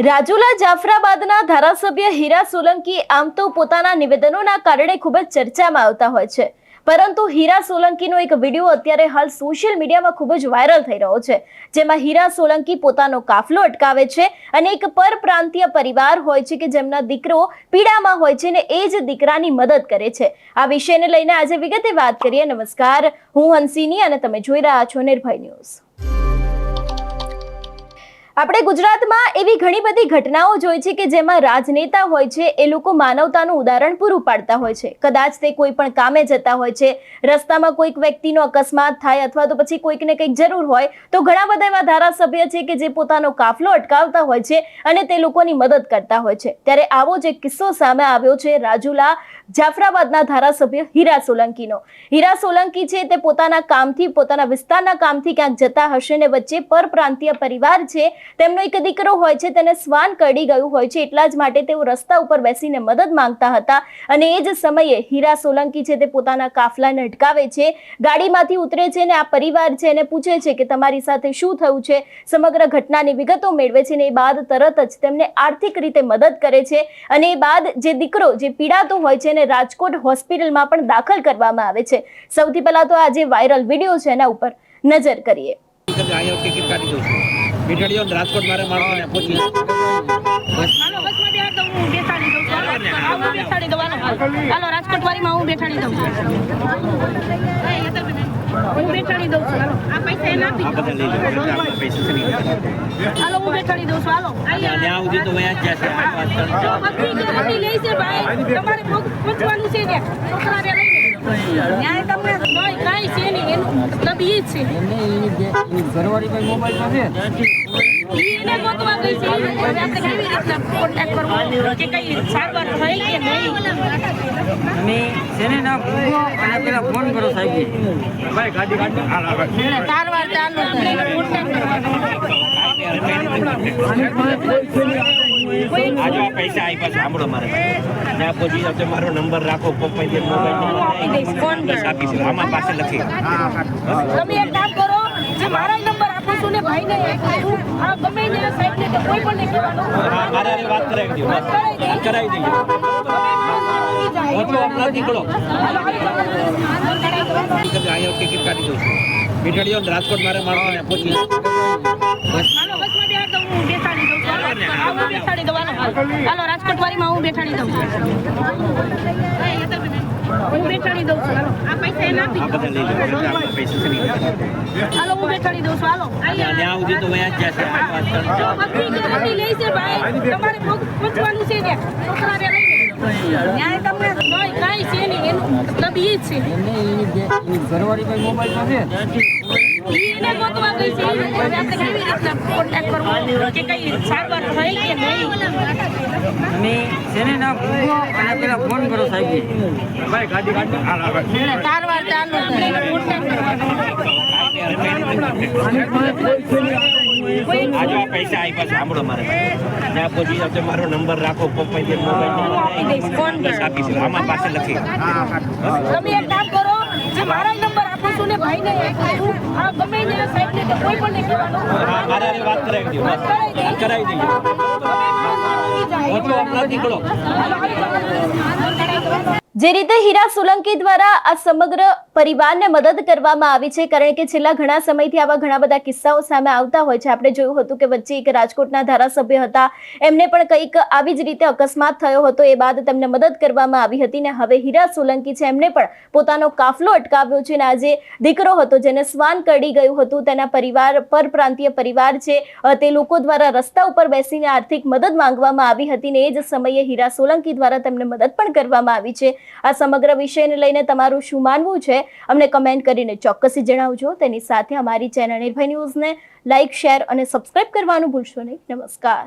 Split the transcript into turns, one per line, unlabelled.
રાજુલા જાફરાબાદના ધારાસભ્ય હીરા સોલંકી આમ તો પોતાના નિવેદનોના કારણે ખૂબ જ ચર્ચામાં આવતા હોય છે, પરંતુ હીરા સોલંકીનો એક વિડીયો અત્યારે હાલ સોશિયલ મીડિયામાં ખૂબ જ વાયરલ થઈ રહ્યો છે, જેમાં હીરા સોલંકી પોતાનો કાફલો અટકાવે છે અને એક પરપ્રાંતીય પરિવાર હોય છે કે જેમના દીકરો પીડામાં હોય છે ને એ જ દીકરાની મદદ કરે છે। આ વિષયને લઈને આજે વિગતે વાત કરીએ। નમસ્કાર, હું હંસિની અને તમે જોઈ રહ્યા છો નિર્ભય ન્યૂઝ। આપણે ગુજરાતમાં એવી ઘણી બધી ઘટનાઓ જોઈ છે કે જેમાં રાજનેતા હોય છે એ લોકો માનવતાનું ઉદાહરણ પૂરું પાડતા હોય છે। કદાચ તે કોઈ પણ કામે જતા હોય છે, રસ્તામાં કોઈક વ્યક્તિનો અકસ્માત થાય અથવા તો પછી કોઈકને કંઈક જરૂર હોય તો ઘણા બધા એવા ધારાસભ્ય છે કે જે પોતાનો કાફલો અટકાવતા હોય છે અને તે લોકોની મદદ કરતા હોય છે। ત્યારે આવો જ એક કિસ્સો સામે આવ્યો છે રાજુલા જાફરાબાદના ધારાસભ્ય હીરા સોલંકીનો। હીરા સોલંકી છે તે પોતાના કામથી, પોતાના વિસ્તારના કામથી ક્યાંક જતા હશે ને વચ્ચે પરપ્રાંતીય પરિવાર છે, તેમનો એક દીકરો હોય છે, તેને શ્વાન કરડી ગયું હોય છે, એટલા જ માટે તેઓ રસ્તા ઉપર બેસીને મદદ માંગતા હતા અને એ જ સમયે હીરા સોલંકી છે તે પોતાના કાફલાને અટકાવે છે, ગાડીમાંથી ઉતરે છે ને આ પરિવાર છે એને પૂછે છે કે તમારી સાથે શું થયું છે, સમગ્ર ઘટનાની વિગતો મેળવે છે ને એ બાદ તરત જ તેમને આર્થિક રીતે મદદ કરે છે અને એ બાદ જે દીકરો જે પીડાતો હોય છે એને રાજકોટ હોસ્પિટલમાં પણ દાખલ કરવામાં આવે છે। સૌથી પહેલા તો આ જે વાયરલ વિડીયો છે એના ઉપર નજર કરીએ।
બેઠાડીઓ રાજકોટ મારે માણસોને પૂછી
હાલો બસમાં બેહાડ દઉં, હું બેસાડી દઉં છું। હું બેસાડી દઉં, હાલો રાજકોટ વાળીમાં હું બેસાડી દઉં છું। હું બેસાડી દઉં છું, હાલો આ પૈસા એને આપી દો। હાલો હું બેસાડી દઉં છું, હાલો
ત્યાં સુધી તો વયા જ જશે।
જો બધી ગેરંટી લઈ છે ભાઈ, તમારે પહોંચવાનું છે ને છોકરાને લઈને ન્યાય તમને નહીં કાંઈ છે નહીં, એનું મતલબ એ જ છે
ઘરવાળી કોઈ મોબાઈલમાં છે
એને ગોતવા ગઈ છે, આપણે કેવી રીતના કોન્ટેક્ટ કરવો કે કઈ સારવાર થઈ કે નહીં।
અને જેને ના પૂછો અને પેલા ફોન કરો સાહેબ ભાઈ ગાડી
સારવાર ચાલુ છે, કોન્ટેક્ટ
આજો આ પૈસા આપ્યા છે, સાંભળો મારે ત્યાં પછી મારો નંબર રાખો, પપ્પા મોબાઈલ આપીશું, આમાં પાસે લખી
તમે એક કામ કરો, જે મારા નંબર આપું છું ને ભાઈને આ ગમે ને સાહેબને કે કોઈ પણ ને કહેવાનું,
મારે વાત કરાવી દો, કરાવી દઈએ નીકળો ટિકિટ કાઢી દઉં છું। બેઠાડીઓ રાજકોટ મારે માણસોને પૂછી
હાલો બસમાં બેહાડ દઉં, હું બેસાડી દઉં છું। હું બેસાડી દઉં, હાલો રાજકોટ વાળીમાં હું બેસાડી દઉં છું। હું બેસાડી દઉં છું, હાલો આ પૈસા એને આપી દો। હાલો હું બેસાડી દઉં છું, હાલો
ત્યાં સુધી તો વયા જ જશે।
જો બધી ગેરંટી લઈ છે ભાઈ, તમારે પહોંચવાનું છે ને છોકરાને લઈને ન્યાય તમને નહીં કાંઈ છે નહીં, એનું મતલબ એ જ છે
ઘરવાળી કોઈ મોબાઈલમાં છે
એને ગોતવા ગઈ છે, આપણે કેવી રીતના કોન્ટેક્ટ કરવો કે કઈ સારવાર થઈ કે નહીં।
અને જેને ના પૂછો અને પેલા ફોન કરો સાહેબ ભાઈ ગાડી
સારવાર ચાલુ છે,
આજો આ પૈસા આપ્યા છે, સાંભળો મારે ત્યાં પછી મારો નંબર રાખો, પપ્પા મોબાઈલ આપીશું, આમાં પાસે લખી
તમે એક કામ કરો, જે મારા નંબર આપું છું ને ભાઈને આ ગમે ને સાહેબને કે કોઈ પણ ને કહેવાનું,
મારે વાત કરાવી દો, કરાવી દઈએ નીકળો।
જે રીતે હીરા સોલંકી દ્વારા આ સમગ્ર પરિવારને મદદ કરવામાં આવી છે, કારણ કે છેલ્લા ઘણા સમયથી આવા ઘણા બધા કિસ્સાઓ સામે આવતા હોય છે। આપણે જોયું હતું કે વચ્ચે એક રાજકોટના ધારાસભ્ય હતા, એમને પણ કંઈક આવી જ રીતે અકસ્માત થયો હતો, એ બાદ તેમને મદદ કરવામાં આવી હતી ને હવે હીરા સોલંકી છે એમને પણ પોતાનો કાફલો અટકાવ્યો છે અને આજે દીકરો હતો જેને શ્વાન કરડી ગયું હતું, તેના પરિવાર પરપ્રાંતીય પરિવાર છે તે લોકો દ્વારા રસ્તા ઉપર બેસીને આર્થિક મદદ માંગવામાં આવી હતી ને એ જ સમયે હીરા સોલંકી દ્વારા તેમને મદદ પણ કરવામાં આવી છે। આ સમગ્ર વિષયને લઈને તમારું શું માનવું છે અમને કમેન્ટ કરીને ચોક્કસથી જણાવજો। તેની સાથે અમારી ચેનલ નિર્ભય ન્યૂઝને લાઇક, શેર અને સબસ્ક્રાઇબ કરવાનું ભૂલશો નહીં। નમસ્કાર।